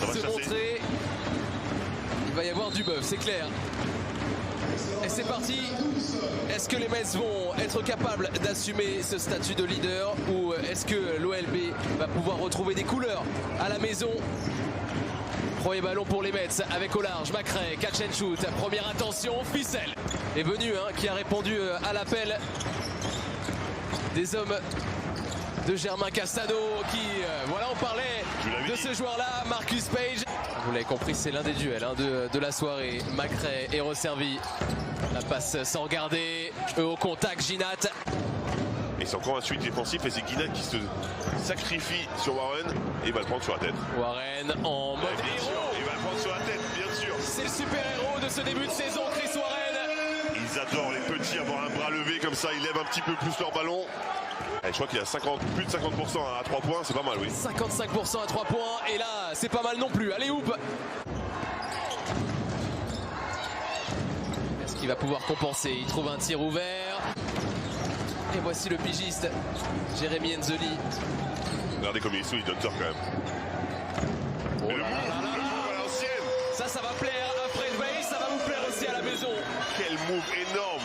se montrer. Il va y avoir du bœuf, c'est clair. Et c'est parti. Est-ce que les Mets vont être capables d'assumer ce statut de leader ou est-ce que l'OLB va pouvoir retrouver des couleurs à la maison? Premier ballon pour les Mets avec au large, Macrae, catch and shoot, première intention, Ficelle est venu qui a répondu à l'appel des hommes de Germain Castano qui, voilà, on parlait de ce joueur-là, Marcus Page. Vous l'avez compris, c'est l'un des duels de la soirée. Macrae est resservi. La passe sans regarder, au contact, Ginat. Et c'est encore un switch défensif et c'est Ginat qui se sacrifie sur Warren et il va le prendre sur la tête. Warren en mode héros. Il va le prendre sur la tête, bien sûr. C'est le super-héros de ce début de saison, Chris Warren. Ils adorent les petits avoir un bras levé comme ça, ils lèvent un petit peu plus leur ballon. Et je crois qu'il y a plus de 50% à 3 points, c'est pas mal, oui. 55% à 3 points, et là, c'est pas mal non plus. Allez, houp! Est-ce qu'il va pouvoir compenser? Il trouve un tir ouvert. Et voici le pigiste, Jérémy Enzeli. Regardez comme il est solide, Hunter, quand même. Oh le move à l'ancienne. Ça va plaire à Fred Weiss, ça va vous plaire aussi à la maison. Quel move énorme!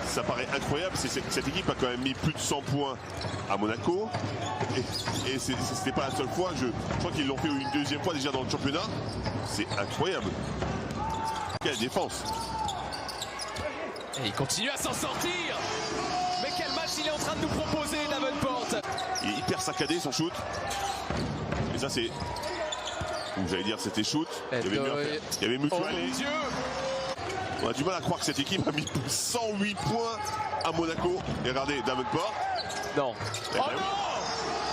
Ça paraît incroyable, cette équipe a quand même mis plus de 100 points à Monaco et c'était pas la seule fois, je crois qu'ils l'ont fait une deuxième fois déjà dans le championnat. C'est incroyable. Quelle défense! Et il continue à s'en sortir. Mais quel match il est en train de nous proposer, Davenport. Il est hyper saccadé son shoot. Et ça c'est... J'allais dire c'était shoot. Il y avait Mutual. Oh mon Dieu! On a du mal à croire que cette équipe a mis 108 points à Monaco. Et regardez, Davenport. Non. Oh non!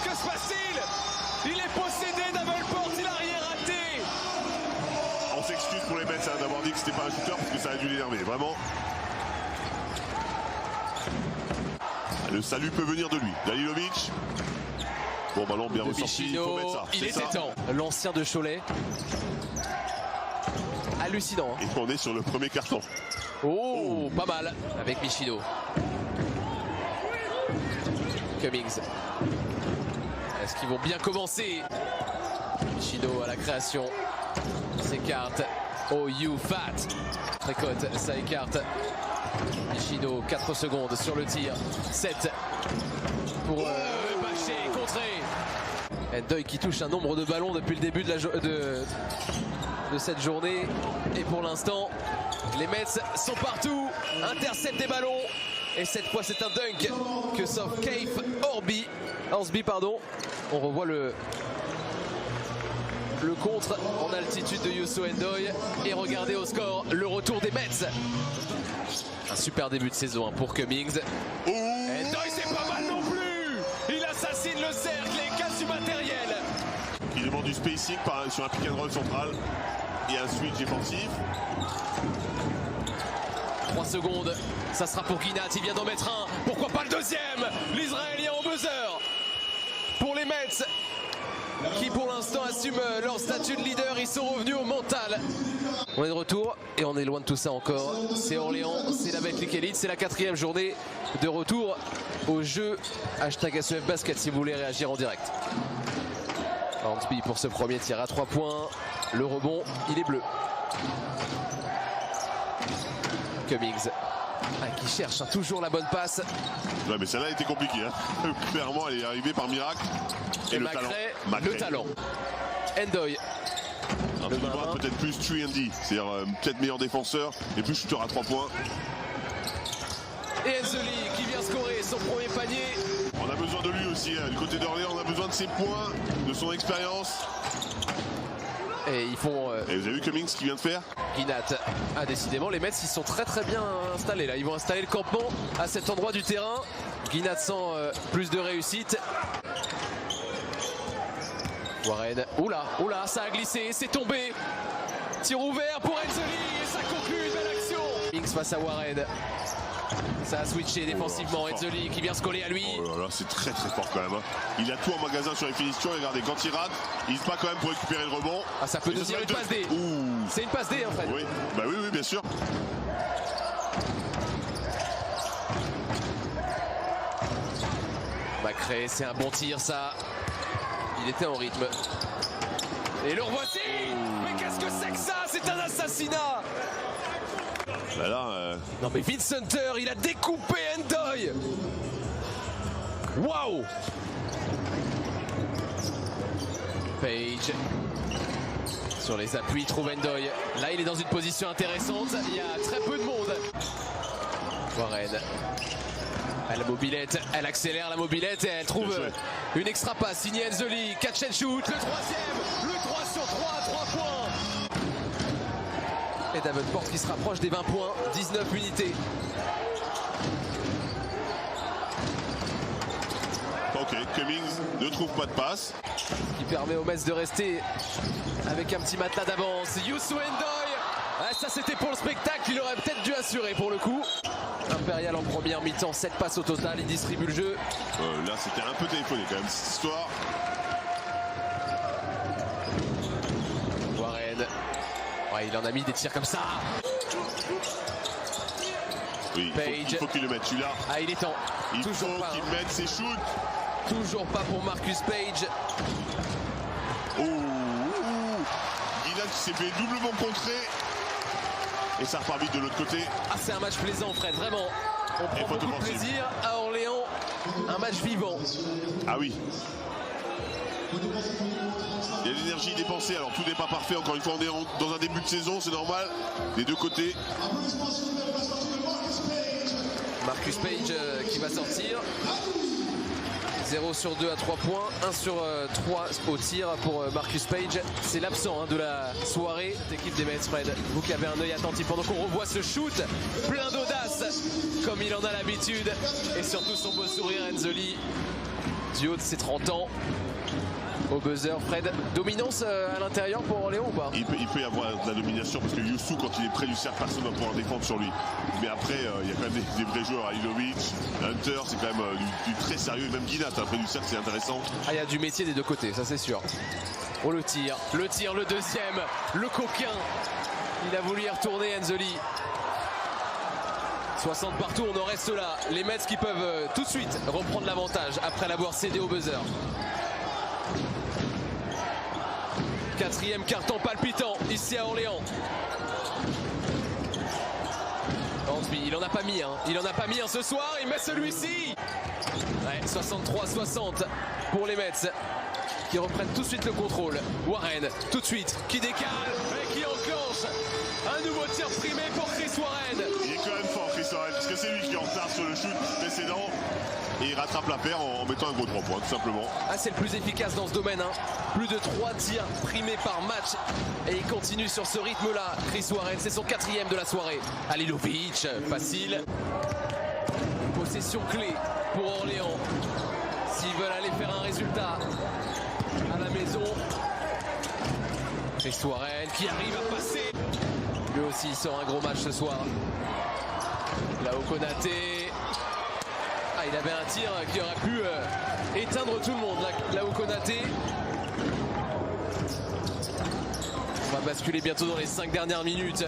Que se passe-t-il? Il est possédé, Davenport, il a rien raté. On s'excuse pour les Mets d'avoir dit que c'était pas un shooter parce que ça a dû l'énerver, vraiment. Le salut peut venir de lui. Dalilovic. Bon ballon bien ressorti, il faut mettre ça. Il était temps. L'ancien de Cholet. Hallucinant. Et on est sur le premier carton. Oh, pas mal avec Michino. Cummings. Est-ce qu'ils vont bien commencer? Michino à la création. S'écarte. Oh, you fat. Trécote, ça écarte. Michino, 4 secondes sur le tir. 7 pour bâcher, contrer. Ndoye qui touche un nombre de ballons depuis le début de cette journée. Et pour l'instant, les Mets sont partout, interceptent des ballons. Et cette fois, c'est un dunk que sauve Keith Horsby. On revoit le contre en altitude de Youssou Ndoye. Et regardez au score le retour des Mets. Un super début de saison pour Cummings. Ndoye, c'est pas mal non plus. Il assassine le cercle et casse du matériel. Il demande du spacing sur un pick and roll central. Et un switch défensif. 3 secondes, ça sera pour Ginat, il vient d'en mettre un. Pourquoi pas le deuxième? L'Israélien au buzzer. Pour les Mets, qui pour l'instant assument leur statut de leader, ils sont revenus au mental. On est de retour et on est loin de tout ça encore. C'est Orléans, c'est la Betclic Elite, c'est la 4e journée de retour au jeu. #SEF Basket si vous voulez réagir en direct. Hornsby pour ce premier tir à 3 points. Le rebond, il est bleu. Cummings qui cherche toujours la bonne passe. Ouais, mais celle-là était compliquée. Clairement, elle est arrivée par miracle. Et Macrae, le talent. Ndoye. Peut-être plus 3&D, c'est-à-dire peut-être meilleur défenseur et plus shooter à 3 points. Et Enzeli qui vient scorer son premier panier. On a besoin de lui aussi, du côté d'Orléans, on a besoin de ses points, de son expérience. Et ils font... Et vous avez vu Cummings qui vient de faire? Ginat. Ah, décidément, les Mets, ils sont très bien installés là. Ils vont installer le campement à cet endroit du terrain. Ginat sans plus de réussite. Warren. Oula, ça a glissé, c'est tombé. Tir ouvert pour Enzeli et ça conclut une belle action. Cummings face à Warren. Ça a switché défensivement, Enzeli qui vient se coller à lui. Oh là là, c'est très fort quand même. Il a tout en magasin sur les finitions. Regardez, quand il rate, il se bat quand même pour récupérer le rebond. Ah, ça peut devenir une passe D. C'est une passe D, en fait. Oui, bah oui, bien sûr. Macrae, c'est un bon tir, ça. Il était en rythme. Et le revoici. Mais qu'est-ce que c'est que ça? C'est un assassinat. Bah là, Non mais Vince Hunter, il a découpé Ndoye. Waouh. Page sur les appuis, trouve Ndoye. Là il est dans une position intéressante, il y a très peu de monde. Warren, la mobilette, elle accélère la mobilette et elle trouve une extra passe signée Enzoli. Catch and shoot, le troisième, le 3 sur 3 à 3 points. Et Davenport qui se rapproche des 20 points, 19 unités. ok, Cummings ne trouve pas de passe. Qui permet aux Mets de rester avec un petit matelas d'avance. Youssou Ndoye, ah, ça c'était pour le spectacle, il aurait peut-être dû assurer pour le coup. Impérial en première mi-temps, 7 passes au total, il distribue le jeu. Là c'était un peu téléphoné quand même cette histoire. Warren, ouais, il en a mis des tirs comme ça. Oui, il faut qu'il le mette celui-là. Ah, il est temps. Il faut qu'il mette ses shoots. Toujours pas pour Marcus Page. Guinal qui s'est fait doublement contrer. Et ça repart vite de l'autre côté. Ah, c'est un match plaisant, Fred, vraiment. On prend beaucoup de plaisir à Orléans. Un match vivant. Ah oui. Il y a l'énergie dépensée. Alors tout n'est pas parfait. Encore une fois, on est dans un début de saison, c'est normal. Des deux côtés. Marcus Page qui va sortir. 0 sur 2 à 3 points, 1 sur 3 au tir pour Marcus Page. C'est l'absent de la soirée d'équipe des Mets, Fred. Vous qui avez un œil attentif pendant qu'on revoit ce shoot plein d'audace comme il en a l'habitude. Et surtout son beau sourire, Enzoli, du haut de ses 30 ans. Au buzzer, Fred, dominance à l'intérieur pour Orléans ou pas? Il peut y avoir de la domination parce que Youssou, quand il est près du cercle, personne ne va pouvoir défendre sur lui. Mais après, il y a quand même des vrais joueurs. Alilovic, Hunter, c'est quand même du très sérieux. Et même Guinat, près du cercle, c'est intéressant. Ah, il y a du métier des deux côtés, ça c'est sûr. Oh, le tir, le deuxième, le coquin. Il a voulu y retourner, Enzoli. 60 partout, on en reste là. Les Mets qui peuvent tout de suite reprendre l'avantage après l'avoir cédé au buzzer. Quatrième carton palpitant ici à Orléans. Hornsby, il en a pas mis, il en a pas mis ce soir, il met celui-ci. Ouais, 63-60 pour les Mets qui reprennent tout de suite le contrôle. Warren, tout de suite, qui décale et qui enclenche un nouveau tir primé pour Chris Warren. Il est quand même fort, Chris Warren, parce que c'est lui qui est en retard sur le shoot précédent. Et il rattrape la paire en mettant un gros 3 points, tout simplement. Ah, c'est le plus efficace dans ce domaine. Plus de 3 tirs primés par match. Et il continue sur ce rythme-là. Chris Warren, c'est son 4e de la soirée. Alilovic, facile. Possession clé pour Orléans. S'ils veulent aller faire un résultat à la maison. Chris Warren qui arrive à passer. Lui aussi, il sort un gros match ce soir. Là-haut Konaté. Ah, il avait un tir qui aurait pu éteindre tout le monde. Là où Konaté. On va basculer bientôt dans les 5 dernières minutes.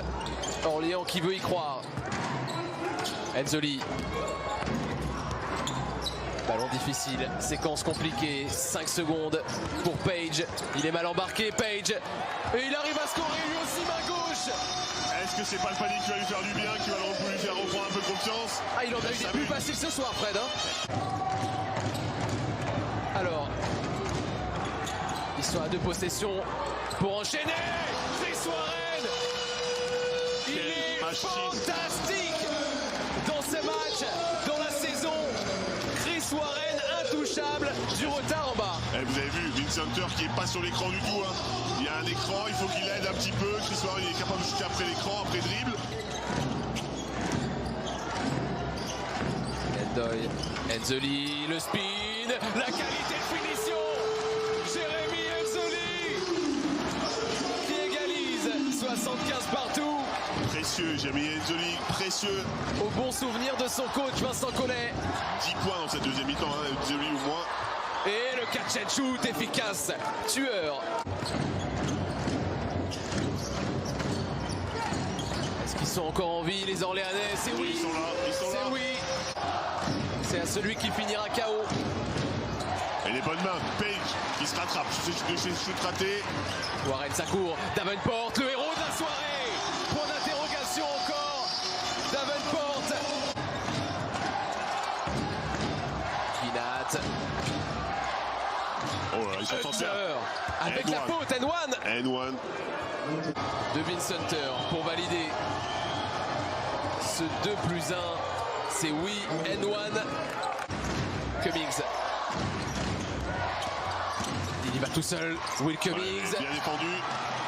Orléans qui veut y croire. Enzoli. Ballon difficile, séquence compliquée, 5 secondes pour Page. Il est mal embarqué, Page. Et il arrive à scorer lui aussi, main gauche. Est-ce que c'est pas le panier qui va lui faire du bien, qui va lui faire reprendre un peu de confiance? Ah, il en a eu des plus faciles ce soir, Fred. Alors, ils sont à 2 possessions pour enchaîner. Chris Warren, il est fantastique dans ce match, dans la saison. Chris Warren intouchable, du retard en bas. Et vous avez vu Vince Hunter qui est pas sur l'écran du tout. Il y a un écran, il faut qu'il aide un petit peu. Chris Warren il est capable de shooter après l'écran, après dribble. Ndoye, Enzoli, le spin, la qualité de finition. Jérémy Enzoli qui égalise, 75 partout. Précieux, Jérémy Enzoli, précieux. Au bon souvenir de son coach Vincent Collet. 10 points dans cette deuxième mi-temps, Enzoli au moins. Et le catch and shoot efficace, tueur. Est-ce qu'ils sont encore en vie, les Orléanais? C'est oui. Ils sont là. C'est oui. C'est à celui qui finira KO. Et Et les bonnes mains, Page qui se rattrape sur ses chutes ratés. Warren Sacour, Davenport, le héros de la soirée. Point d'interrogation encore. Davenport. Kinat. Oh là, ils sont en terre. Avec la faute, N1. N1. De Vince Hunter pour valider ce 2+1. C'est oui, N1. Cummings. Il y va tout seul. Will Cummings. Bien défendu.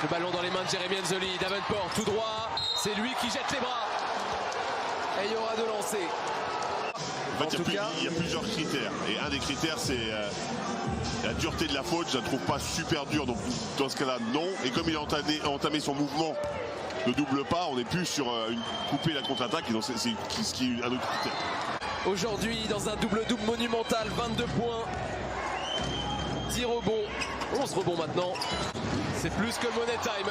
Le ballon dans les mains de Jeremy Enzoli. Davenport tout droit. C'est lui qui jette les bras. Et il y aura de lancer. En fait, il y a plusieurs critères. Et un des critères, c'est la dureté de la faute. Je ne la trouve pas super dure. Donc dans ce cas-là, non. Et comme il a entamé son mouvement de double pas, on n'est plus sur couper la contre-attaque. Et donc c'est ce qui est un autre critère. Aujourd'hui, dans un double-double monumental, 22 points. 10 rebonds. 11 rebonds maintenant. C'est plus que le money time.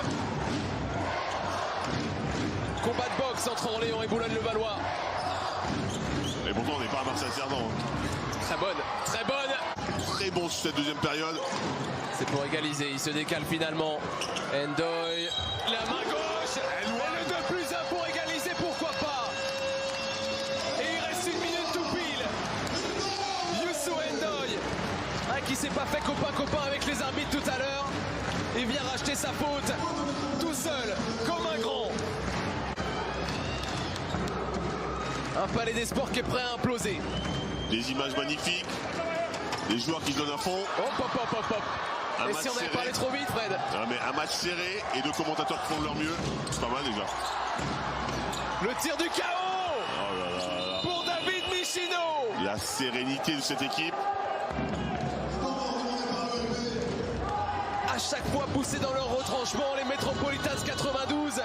Combat de boxe entre Orléans et Boulogne-le-Valois. Et pourtant, on n'est pas à Marseille-Cerdan. Très bonne, très bonne. Très bon sur cette deuxième période. C'est pour égaliser, il se décale finalement. Ndoye, la main gauche. Et le 2+1 pour égaliser, pourquoi pas. Et il reste 1 minute tout pile. Youssou Ndoye, qui s'est pas fait copain avec les arbitres tout à l'heure. Il vient racheter sa faute tout seul, comme un grand. Un palais des sports qui est prêt à imploser. Des images magnifiques. Des joueurs qui se donnent à fond. Hop. Et si on avait parlé trop vite, Fred? Non, mais un match serré et deux commentateurs qui font de leur mieux. C'est pas mal déjà. Le tir du chaos. Oh là là. Pour David Michino. La sérénité de cette équipe. À chaque fois poussés dans leur retranchement, les Metropolitans 92.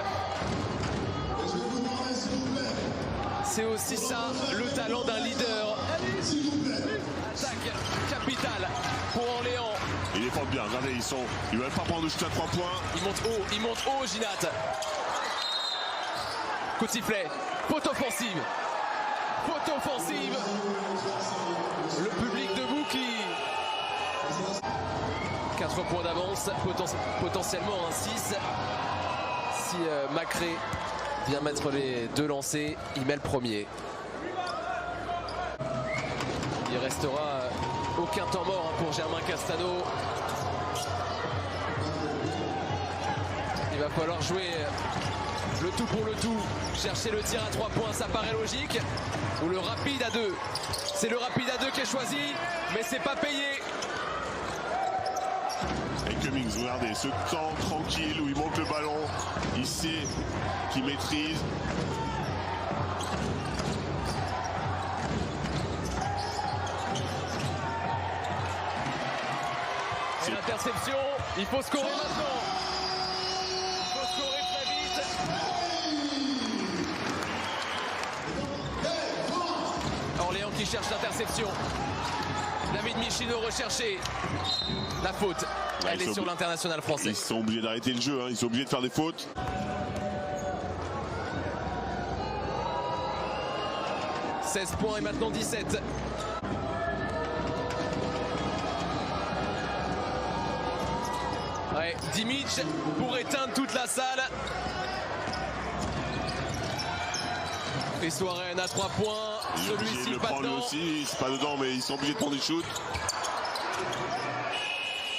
C'est aussi ça, le talent d'un leader. Attaque capitale pour Orléans. Ils défendent bien, regardez, ils veulent pas prendre jusqu'à 3 points. Il monte haut, Ginat. Coup de sifflet, faute offensive. Faute offensive. Le public debout qui... 4 points d'avance, potentiellement un 6. Si Macré vient mettre les deux lancers, il met le premier. Il restera aucun temps mort pour Germain Castano. Il va falloir jouer le tout pour le tout. Chercher le tir à 3 points, ça paraît logique. Ou le rapide à 2. C'est le rapide à 2 qui est choisi, mais c'est pas payé. Et Cummings, regardez, ce temps tranquille où il monte le ballon, il sait qu'il maîtrise. Et l'interception, il faut scorer maintenant. Il faut scorer très vite. Orléans qui cherche l'interception. David Michino recherché. La faute, elle est sur l'international français. Ils sont obligés d'arrêter le jeu, hein. Ils sont obligés de faire des fautes. « 16 points et maintenant 17. Ouais, Dimic pour éteindre toute la salle. Et Soaren à 3 points. Celui-ci pas dedans. Aussi, c'est pas dedans, mais ils sont obligés de prendre des shoots.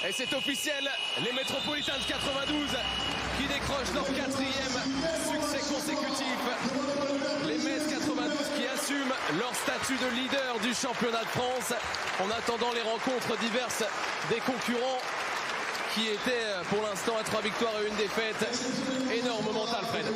Et c'est officiel, les Metropolitans 92 qui décrochent leur 4e succès consécutif. Les Metz 92 qui assument leur statut de leader du championnat de France en attendant les rencontres diverses des concurrents qui étaient pour l'instant à 3 victoires et 1 défaite. Énorme mental, Fred.